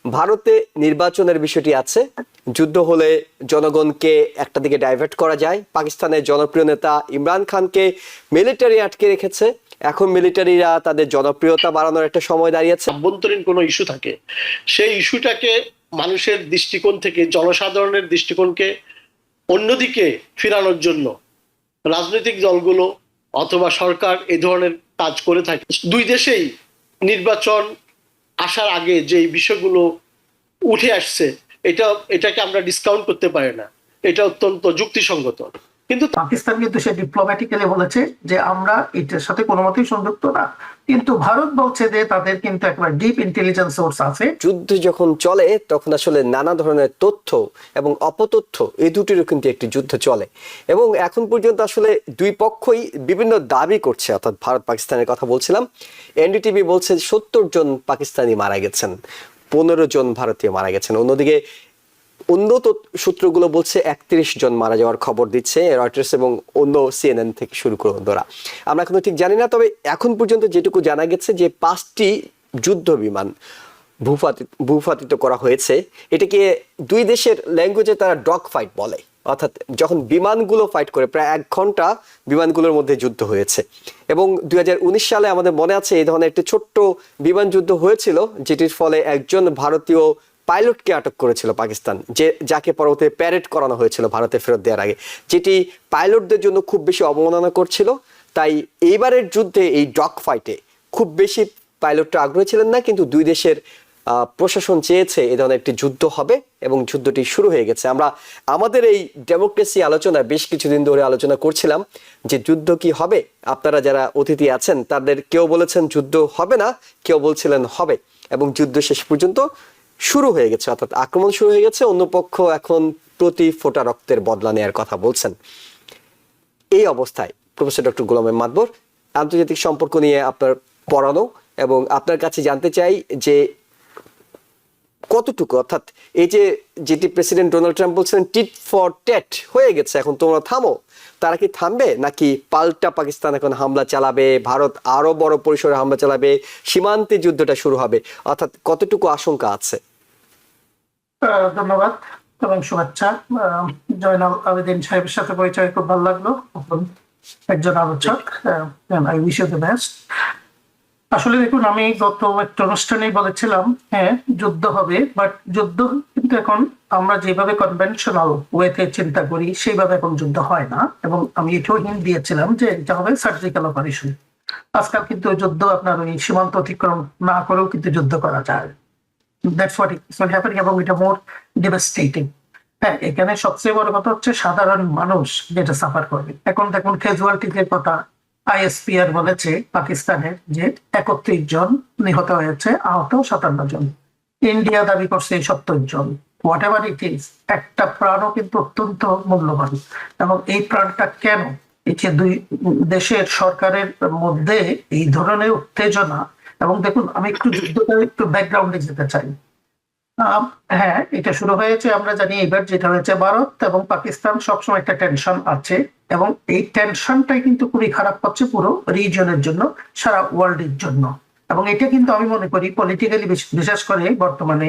ভারতে নির্বাচনের বিষয়টি আছে। যুদ্ধ হলে জনগণকে একটা দিকে ডাইভার্ট করা যায়। পাকিস্তানের জনপ্রিয় নেতা ইমরান খানকে মিলিটারি আটকে রেখেছে। এখন মিলিটারিরা তাদের জনপ্রিয়তা বাড়ানোর একটা সময় দাঁড়িয়েছে। অভ্যন্তরীণ কোনো ইস্যু থাকে, সেই ইস্যুটাকে মানুষের দৃষ্টিকোণ থেকে, জনসাধারণের দৃষ্টিকোণকে অন্যদিকে ফেরানোর জন্য রাজনৈতিক দলগুলো অথবা সরকার এই ধরনের কাজ করে থাকে। দুই দেশেই নির্বাচন আসার আগে যে বিষয়গুলো উঠে আসছে, এটাকে আমরা ডিসকাউন্ট করতে পারি না, এটা অত্যন্ত যুক্তিসঙ্গত। কিন্তু পাকিস্তান কিন্তু সে ডিপ্লোম্যাটিক্যালি বলেছে যে আমরা এটার সাথে কোনো মতেই সংযুক্ত না, কিন্তু ভারত বলছে যে তাদের কিন্তু একটা ডিপ ইন্টেলিজেন্স সোর্স আছে। যুদ্ধ যখন চলে তখন আসলে নানা ধরনের তথ্য এবং অপতথ্য এই দুটিরও কিন্তু একটি যুদ্ধ চলে, এবং এখন পর্যন্ত আসলে দুই পক্ষই বিভিন্ন দাবি করছে। অর্থাৎ ভারত পাকিস্তানের কথা বলছিলাম, এনডিটিভি বলছে 70 জন পাকিস্তানি মারা গেছেন, 15 জন ভারতীয় মারা গেছেন। অন্যদিকে অন্য সূত্রগুলো বলছে 31 জন মারা যাওয়ার খবর দিচ্ছে রয়টার্স এবং অন্য সিএনএন থেকে শুরু করে অন্যরা। আমরা এখনো ঠিক জানি না, তবে এখন পর্যন্ত যেটুকু জানা গেছে যে 5টি যুদ্ধ বিমান ভূপাতিত করা হয়েছে। এটাকে দুই দেশের ল্যাঙ্গুয়েজে তারা ডগ ফাইট বলে, অর্থাৎ যখন বিমানগুলো ফাইট করে প্রায় 1 ঘন্টা বিমানগুলোর মধ্যে যুদ্ধ হয়েছে। এবং 2019 সালে আমাদের মনে আছে এই ধরনের একটি ছোট্ট বিমান যুদ্ধ হয়েছিল, যেটির ফলে একজন ভারতীয় পাইলটকে আটক করেছিল পাকিস্তান, যাকে পরবর্তীতে প্যারেড করানো হয়েছিল ভারতে ফেরত দেওয়ার আগে, যেটি পাইলটদের জন্য খুব বেশি অবমাননা করছিল। তাই এইবারের যুদ্ধে এই ডগ ফাইটে খুব বেশি পাইলটরা আগ্রহী ছিলেন না, কিন্তু দুই দেশের প্রশাসন চেয়েছে এই ধরনের একটি যুদ্ধ হবে এবং যুদ্ধটি শুরু হয়ে গেছে। আমরা আমাদের এই ডেমোক্রেসি আলোচনা বেশ কিছুদিন ধরে আলোচনা করছিলাম যে যুদ্ধ কি হবে। আপনারা যারা অতিথি আছেন তাদের কেউ বলেছেন যুদ্ধ হবে না, কেউ বলছিলেন হবে, এবং যুদ্ধ শেষ পর্যন্ত শুরু হয়ে গেছে, অর্থাৎ আক্রমণ শুরু হয়ে গেছে। অন্য পক্ষ এখন প্রতি ফোঁটা রক্তের বদলা নেওয়ার কথা বলছেন। এই অবস্থায় প্রফেসর ডক্টর গোলাম মাদবর, আন্তর্জাতিক সম্পর্ক নিয়ে আপনার পড়ানো, এবং আপনার কাছে জানতে চাই যে কতটুকু, অর্থাৎ এই যে যেটি প্রেসিডেন্ট ডোনাল্ড ট্রাম্প বলছেন টিট ফর ট্যাট হয়ে গেছে, এখন তোমরা থামো, তারা কি থামবে নাকি পাল্টা পাকিস্তান এখন হামলা চালাবে, ভারত আরো বড় পরিসরে হামলা চালাবে, সীমান্তে যুদ্ধটা শুরু হবে, অর্থাৎ কতটুকু আশঙ্কা আছে? ধন্যবাদ এবং শুভেচ্ছা। জয়নাল আবেদিন সাহেবের সাথে পরিচয় খুব ভালো লাগলো, একজন আলোচক। I wish you the best. আসলে দেখুন, আমি গত একটা অনুষ্ঠানেই বলেছিলাম হ্যাঁ যুদ্ধ হবে, বাট যুদ্ধ কিন্তু এখন আমরা যেভাবে কনভেনশনাল ওয়েতে চিন্তা করি সেইভাবে এখন যুদ্ধ হয় না, এবং আমি এটাও হিন্ট দিয়েছিলাম যে এটা হবে সার্জিক্যাল অপারেশন। আজকাল কিন্তু যুদ্ধ আপনার ওই সীমান্ত অতিক্রম না করেও কিন্তু যুদ্ধ করা যায়। দ্যাটস হোয়াট ইজ হ্যাপেনিং, এবং এটা মোর ডেভাস্টেটিং। হ্যাঁ, এখানে সবচেয়ে বড় কথা হচ্ছে সাধারণ মানুষ যেটা সাফার করবে। এখন দেখুন ক্যাজুয়ালিটির কথা আইএসপিআর বলেছে পাকিস্তানের যে 31 জন নিহত হয়েছে, আহত 57 জন। ইন্ডিয়া দাবি করছে 70 জন। হোয়াট এভার ইট ইজ, একটা প্রাণও কিন্তু অত্যন্ত মূল্যবান, এবং এই প্রাণটা কেন এই যে দুই দেশের সরকারের মধ্যে এই ধরনের উত্তেজনা। এবং দেখুন, আমি একটু যুদ্ধটা একটু ব্যাকগ্রাউন্ডে যেতে চাই। হ্যাঁ, এটা শুরু হয়েছে আমরা জানি এবার, যেটা হয়েছে ভারত এবং পাকিস্তান সবসময় একটা টেনশন আছে, এবং এই টেনশনটাই কিন্তু খুবই খারাপ হচ্ছে পুরো রিজিয়নের জন্য, সারা ওয়ার্ল্ডের জন্য। এবং এটা কিন্তু আমি মনে করি পলিটিক্যালি, বিশেষ করে বর্তমানে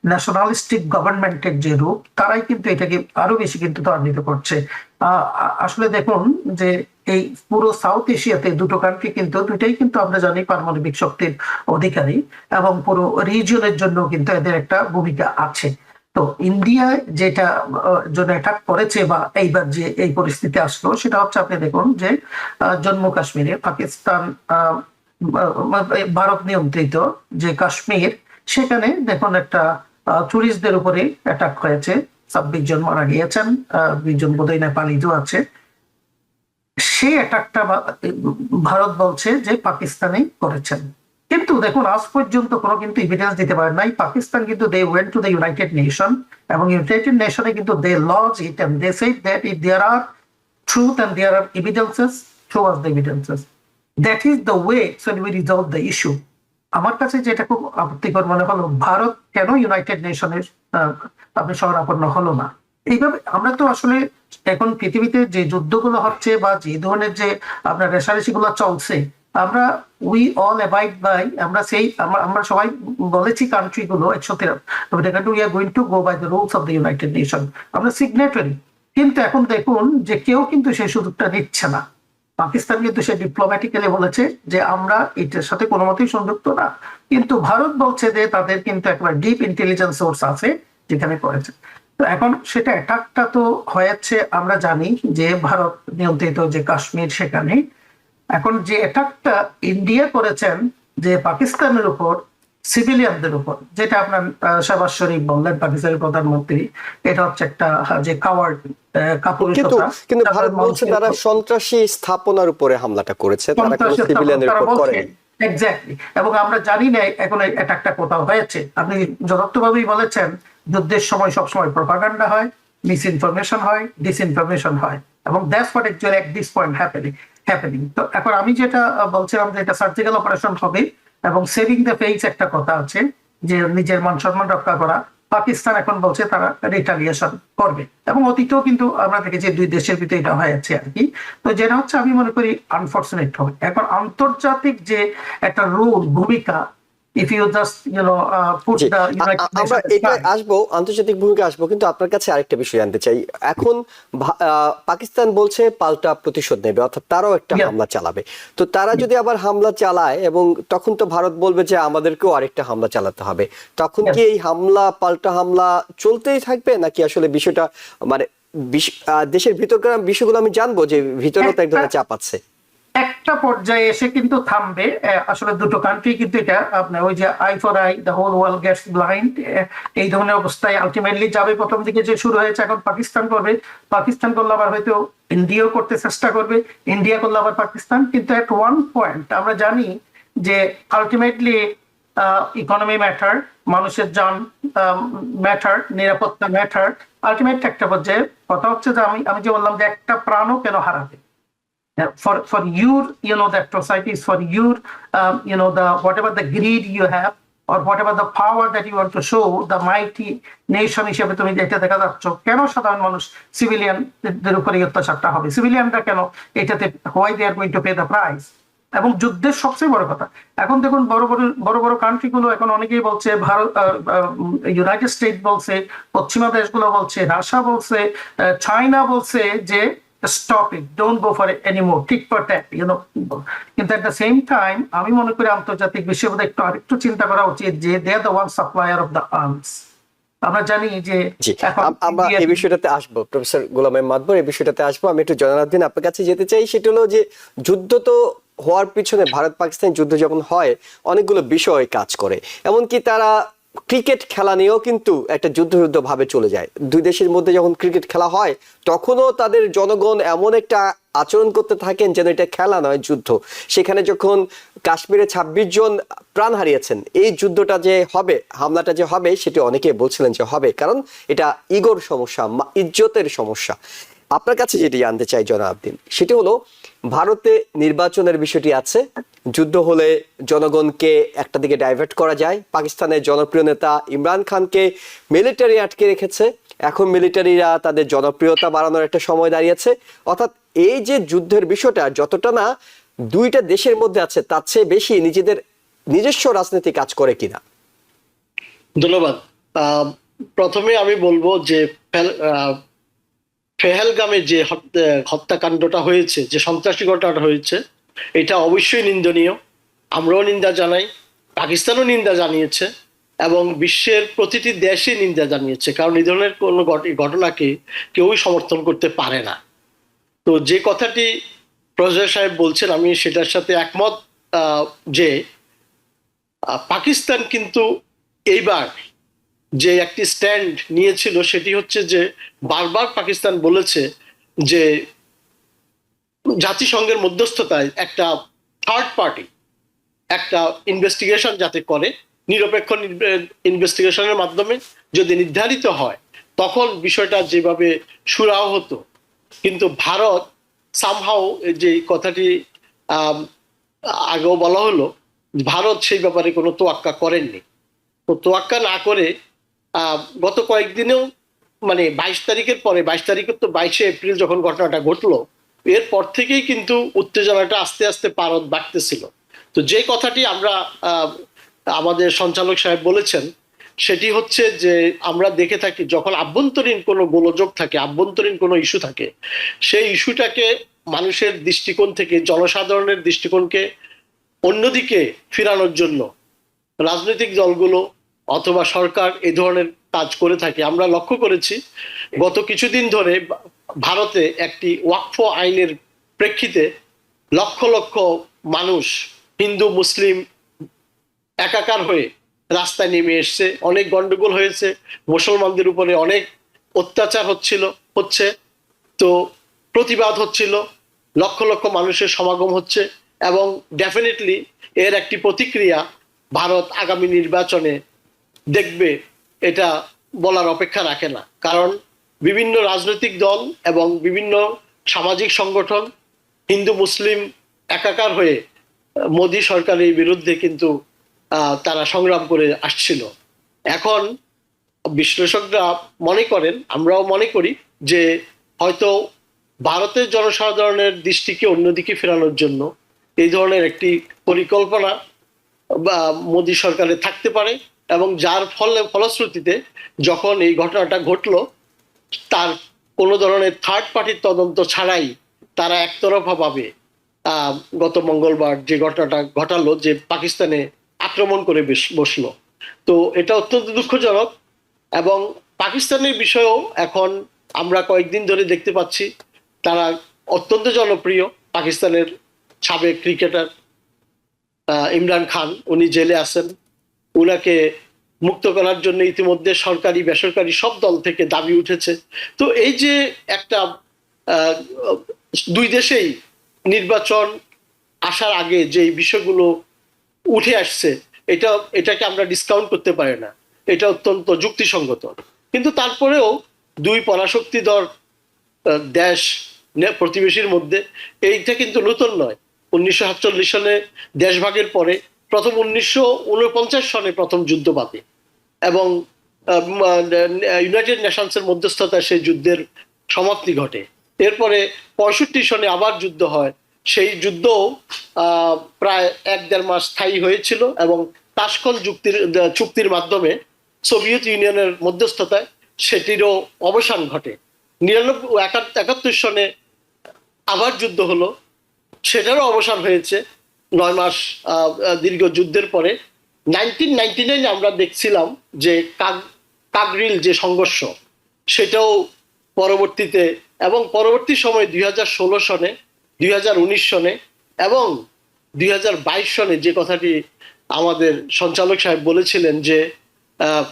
ন্যাশনালিস্টিক গভর্নমেন্টের যে রূপ, তারাই কিন্তু এটাকে আরো বেশি কিন্তু ত্বরান্বিত করছে। আসলে দেখুন যে এই পুরো সাউথ এশিয়াতে দুটো কান্ট্রি কিন্তু দুইটাই কিন্তু আমরা জানি পারমাণবিক শক্তির অধিকারী, এবং পুরো রিজিয়নের জন্য কিন্তু এদের একটা ভূমিকা আছে। তো ইন্ডিয়া যেটা জন্য অ্যাটাক করেছে বা এইবার যে এই পরিস্থিতি আসলো, সেটা হচ্ছে আপনি দেখুন যে জম্মু কাশ্মীরে পাকিস্তান ভারত নিয়ন্ত্রিত যে কাশ্মীর, সেখানে দেখুন একটা টুরিস্টদের উপরে অ্যাটাক হয়েছে, 26 জন মারা গিয়েছেন, 20 জন বোধহয় নেপালিও আছে। সেই অ্যাটাকটা ভারত বলছে যে পাকিস্তানই করেছেন, কিন্তু দেখুন আজ পর্যন্ত কোনো কিন্তু এভিডেন্স দিতে পারে নাই। পাকিস্তান কিন্তু they went to the United Nation, এবং ইউনাইটেড নেশনে কিন্তু they lodge it, and they said that if there are truth and there are evidences, show us the evidences, that is the way so we resolve the issue. আমার কাছে যেটা খুব আপত্তিকর মনে হলো, ভারত কেন ইউনাইটেড নেশনের আপনি শরণাপন্ন হলো না। এইভাবে আমরা তো আসলে এখন পৃথিবীতে যে যুদ্ধগুলো হচ্ছে বা যে ধরনের যে আপনার রেশারেশি গুলো চলছে, আমরা উই অল অ্যাবাইড বাই, আমরা সেই আমরা সবাই বলেছি কান্ট্রিগুলো 113, we are going to go by the rules of the United Nation. আমরা সিগনেটারি, কিন্তু এখন দেখুন যে কেউ কিন্তু সেই সুযোগটা নিচ্ছে না। পাকিস্তান কিন্তু সে ডিপ্লোম্যাটিক্যালি বলেছে যে আমরা এটার সাথে কোনো মতেই সংযুক্ত না, কিন্তু ভারত বলছে যে তাদের কিন্তু একবার ডিপ ইন্টেলিজেন্স সোর্স আছে যেখানে করেছে। তো এখন সেটা অ্যাটাকটা তো হয়েছে, আমরা জানি যে ভারত নিয়ন্ত্রিত যে কাশ্মীর, সেখানে এখন যে অ্যাটাকটা ইন্ডিয়া করেছেন যে পাকিস্তানের উপর, সিভিলিয়ানদের উপর, যেটা আপনার শাহবাজ শরীফ বললেন পাকিস্তানের প্রধানমন্ত্রী, এটা হচ্ছে একটা যে কাওয়ার্ড কিন্তু কাপুরুষতা। কিন্তু ভারত বলছে তারা সন্ত্রাসী স্থাপনার উপরে হামলাটা করেছে, তারা কোনো সিভিলিয়ানের উপর করেনি। এক্স্যাক্টলি, এবং আমরা জানি না এখন অ্যাটাকটা কোথাও হয়েছে। আপনি যথার্থভাবেই বলেছেন, যুদ্ধের সময় সবসময় প্রপাগান্ডা হয়, মিস ইনফরমেশন হয়, ডিসইনফরমেশন হয়, এবং that's what actually at this point happening. তো এখন আমি যেটা বলছিলাম যে এটা সার্জিক্যাল অপারেশন হবে এবং সেভিং দ্য ফেস একটা কথা আছে যে নিজের মান সম্মান রক্ষা করা। পাকিস্তান এখন বলছে তারা রিটালিয়েশন করবে, এবং অতীতেও কিন্তু আমরা দেখেছি দুই দেশের ভিতরে এটা হয়েছে আর কি। তো যেটা হচ্ছে আমি মনে করি আনফর্চুনেট হবে। এখন আন্তর্জাতিক যে একটা রোল, ভূমিকা, if you just put G, the United আমরা এটা আসবো, আন্তর্জাতিক ভূমিকা আসবো, কিন্তু আপনার কাছে আরেকটা বিষয় জানতে চাই। এখন পাকিস্তান বলছে পাল্টা প্রতিশোধ নেবে, অর্থাৎ তারাও একটা হামলা চালাবে। তো তারা যদি আবার হামলা চালায়, এবং তখন তো ভারত বলবে যে আমাদেরকেও আরেকটা হামলা চালাতে হবে, তখন কি এই হামলা পাল্টা হামলা চলতেই থাকবে, নাকি আসলে বিষয়টা মানে দেশের ভিতরকার বিষয়গুলো আমি জানবো যে ভিতরেও তো এক ধরনের চাপ আছে। একটা পর্যায়ে এসে কিন্তু থামবে। আসলে দুটো কান্ট্রি কিন্তু এটা আপনার ওই যে eye for eye, the whole world gets blind, এই ধরনের অবস্থায় আলটিমেটলি যাবে। প্রথম দিকে যে শুরু হয়েছে, এখন পাকিস্তান করবে, পাকিস্তান করলে আবার হয়তো ইন্ডিয়াও করতে চেষ্টা করবে, ইন্ডিয়া করলে আবার পাকিস্তান। কিন্তু এট ওয়ান পয়েন্ট আমরা জানি যে আলটিমেটলি ইকোনমি ম্যাটার, মানুষের জান ম্যাটার, নিরাপত্তা ম্যাটার। আলটিমেট একটা পর্যায়ে কথা হচ্ছে যে আমি যে বললাম যে একটা প্রাণও কেন হারাবে। For your the atrocities, for your the whatever the greed you have, or whatever the power that you want to show, the mighty nation হিসেবে তুমি যেটা দেখা যাচ্ছ, কেন সাধারণ মানুষ সিভিলিয়ানদের উপরে অত্যাচারটা হবে? সিভিলিয়ানরা কেন এটাতে, why they are going to pay the price? এবং যুদ্ধের সবচেয়ে বড় কথা, এখন দেখুন বড় বড় কান্ট্রি গুলো, এখন অনেকেই বলছে, ভারত, ইউনাইটেড স্টেট বলছে, পশ্চিমা দেশগুলো বলছে, রাশিয়া বলছে, চায়না বলছে যে stop it, don't go for it anymore, tit for tat, কিন্তু at the same time আমি মনে করি আন্তর্জাতিক বিষয়ে আরেকটু চিন্তা করা উচিত যে they are the one supplier of the arms. আমরা জানি যে আমরা এই বিষয়টাতে আসবো, প্রফেসর গোলাম মাদবর, এই বিষয়টাতে আসবো। আমি একটু জনার্দ্দিন আপনার কাছে যেতে চাই। সেটা হলো যে যুদ্ধ তো হওয়ার পিছনে, ভারত পাকিস্তান যুদ্ধ যখন হয় অনেকগুলো বিষয় কাজ করে, এমনকি তারা ক্রিকেট খেলা নিয়েও কিন্তু একটা যুদ্ধ ভাবে চলে যায়। দুই দেশের মধ্যে যখন ক্রিকেট খেলা হয়, তখনও তাদের জনগণ এমন একটা আচরণ করতে থাকেন যেন এটা খেলা নয়, যুদ্ধ। সেখানে যখন কাশ্মীরে 26 জন প্রাণ হারিয়েছেন, এই যুদ্ধটা যে হবে, হামলাটা যে হবে, সেটি অনেকে বলছিলেন যে হবে, কারণ এটা ইগোর সমস্যা, ইজ্জতের সমস্যা। আপনার কাছে যেটি জানতে চাই জনার্দ্দিন, সেটি হলো ভারতে নির্বাচনের বিষয়টি আছে। যুদ্ধ হলে জনগণকে একটা দিকে ডাইভার্ট করা যায়। পাকিস্তানের জনপ্রিয় নেতা ইমরান খানকে মিলিটারি আটকে রেখেছে, এখন মিলিটারিরা তাদের জনপ্রিয়তা বাড়ানোর একটা সময় দাঁড়িয়েছে। অর্থাৎ এই যে যুদ্ধের বিষয়টা যতটা না দুইটা দেশের মধ্যে আছে, তার চেয়ে বেশি নিজেদের নিজস্ব রাজনীতি কাজ করে কিনা। ধন্যবাদ। প্রথমে আমি বলবো যে পেহেলগামে যে হত্যাকাণ্ডটা হয়েছে, যে সন্ত্রাসী ঘটনাটা হয়েছে, এটা অবশ্যই নিন্দনীয়। আমরাও নিন্দা জানাই, পাকিস্তানও নিন্দা জানিয়েছে, এবং বিশ্বের প্রতিটি দেশই নিন্দা জানিয়েছে, কারণ এই ধরনের কোনো ঘটনাকে কেউই সমর্থন করতে পারে না। তো যে কথাটি প্রফেসর সাহেব বলছেন, আমি সেটার সাথে একমত যে পাকিস্তান কিন্তু এইবার যে একটি স্ট্যান্ড নিয়েছিল, সেটি হচ্ছে যে বারবার পাকিস্তান বলেছে যে জাতিসংঘের মধ্যস্থতায় একটা থার্ড পার্টি একটা ইনভেস্টিগেশন যাতে করে, নিরপেক্ষ ইনভেস্টিগেশনের মাধ্যমে যদি নির্ধারিত হয়, তখন বিষয়টা যেভাবে সুরাহ হতো। কিন্তু ভারত সামহাও, যে কথাটি আগেও বলা হলো, ভারত সেই ব্যাপারে কোনো তোয়াক্কা করেননি। তো তোয়াক্কা না করে গত কয়েকদিনেও, মানে 22 তারিখের পরে, 22 তারিখের তো 22শে এপ্রিল যখন ঘটনাটা ঘটলো, এরপর থেকেই কিন্তু উত্তেজনাটা আস্তে আস্তে পারদ বাড়তেছিল। তো যে কথাটি আমরা আমাদের সঞ্চালক সাহেব বলেছেন সেটি হচ্ছে যে আমরা দেখে থাকি যখন আভ্যন্তরীণ কোনো গোলযোগ থাকে, আভ্যন্তরীণ কোনো ইস্যু থাকে, সেই ইস্যুটাকে মানুষের দৃষ্টিকোণ থেকে, জনসাধারণের দৃষ্টিকোণকে অন্যদিকে ফেরানোর জন্য রাজনৈতিক দলগুলো অথবা সরকার এই ধরনের কাজ করে থাকে। আমরা লক্ষ্য করেছি গত কিছুদিন ধরে ভারতে একটি ওয়াকফ আইনের প্রেক্ষিতে লক্ষ লক্ষ মানুষ, হিন্দু মুসলিম একাকার হয়ে রাস্তায় নেমে এসছে, অনেক গন্ডগোল হয়েছে, মুসলমানদের উপরে অনেক অত্যাচার হচ্ছে, তো প্রতিবাদ হচ্ছিল, লক্ষ লক্ষ মানুষের সমাগম হচ্ছে, এবং ডেফিনেটলি এর একটি প্রতিক্রিয়া ভারত আগামী নির্বাচনে দেখবে, এটা বলার অপেক্ষা রাখে না। কারণ বিভিন্ন রাজনৈতিক দল এবং বিভিন্ন সামাজিক সংগঠন হিন্দু মুসলিম একাকার হয়ে মোদী সরকারের বিরুদ্ধে কিন্তু তারা সংগ্রাম করে আসছিল। এখন বিশ্লেষকরা মনে করেন, আমরাও মনে করি, যে হয়তো ভারতের জনসাধারণের দৃষ্টিকে অন্যদিকে ফেরানোর জন্য এই ধরনের একটি পরিকল্পনা বা মোদী সরকারের থাকতে পারে, এবং যার ফলশ্রুতিতে যখন এই ঘটনাটা ঘটলো তার কোনো ধরনের থার্ড পার্টির তদন্ত ছাড়াই তারা একতরফাভাবে গত মঙ্গলবার যে ঘটনাটা ঘটালো, যে পাকিস্তানে আক্রমণ করে বসলো, তো এটা অত্যন্ত দুঃখজনক। এবং পাকিস্তানের বিষয়েও এখন আমরা কয়েকদিন ধরে দেখতে পাচ্ছি তারা অত্যন্ত জনপ্রিয়। পাকিস্তানের সাবেক ক্রিকেটার ইমরান খান, উনি জেলে আছেন, উনাকে মুক্ত করার জন্য ইতিমধ্যে সরকারি বেসরকারি সব দল থেকে দাবি উঠেছে। তো এই যে একটা দুই দেশেই নির্বাচন আসার আগে যে বিষয়গুলো উঠে আসছে, এটাকে আমরা ডিসকাউন্ট করতে পারি না, এটা অত্যন্ত যুক্তিসঙ্গত। কিন্তু তারপরেও দুই পরাশক্তিধর দেশ প্রতিবেশীর মধ্যে এইটা কিন্তু নতুন নয়। 1947 সালে দেশভাগের পরে প্রথম 1949 সনে প্রথম যুদ্ধ বাধে, এবং ইউনাইটেড নেশনসের মধ্যস্থতায় সেই যুদ্ধের সমাপ্তি ঘটে। এরপরে 65 সনে আবার যুদ্ধ হয়, সেই যুদ্ধ প্রায় 1-1.5 মাস স্থায়ী হয়েছিল, এবং তাশকন্দ চুক্তির মাধ্যমে সোভিয়েত ইউনিয়নের মধ্যস্থতায় সেটিরও অবসান ঘটে। 71 সনে আবার যুদ্ধ হলো, সেটারও অবসান হয়েছে 9 মাস দীর্ঘ যুদ্ধের পরে। 1999 আমরা দেখছিলাম যে কাগরিল যে সংঘর্ষ, সেটাও পরবর্তীতে, এবং পরবর্তী সময় 2016 সনে, 2019 সনে এবং 2022 সনে যে কথাটি আমাদের সঞ্চালক সাহেব বলেছিলেন যে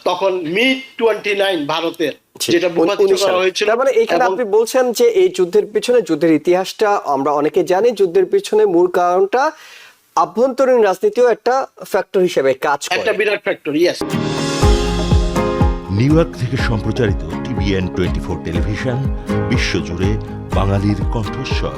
তখন MiG-29 ভারতের যেটা ভূপাতিত করা হয়েছিল। তার মানে এখানে আপনি বলছেন যে এই যুদ্ধের পিছনে, যুদ্ধের ইতিহাসটা আমরা অনেকে জানি, যুদ্ধের পিছনে মূল কারণটা আভ্যন্তরীণ রাজনীতিও একটা ফ্যাক্টর হিসেবে কাজ করে, একটা বিরাট ফ্যাক্টর। ইয়েস। নিউ ইয়র্ক থেকে সম্প্রচারিত TVN 24 টেলিভিশন বিশ্বজুড়ে বাঙালির কণ্ঠস্বর।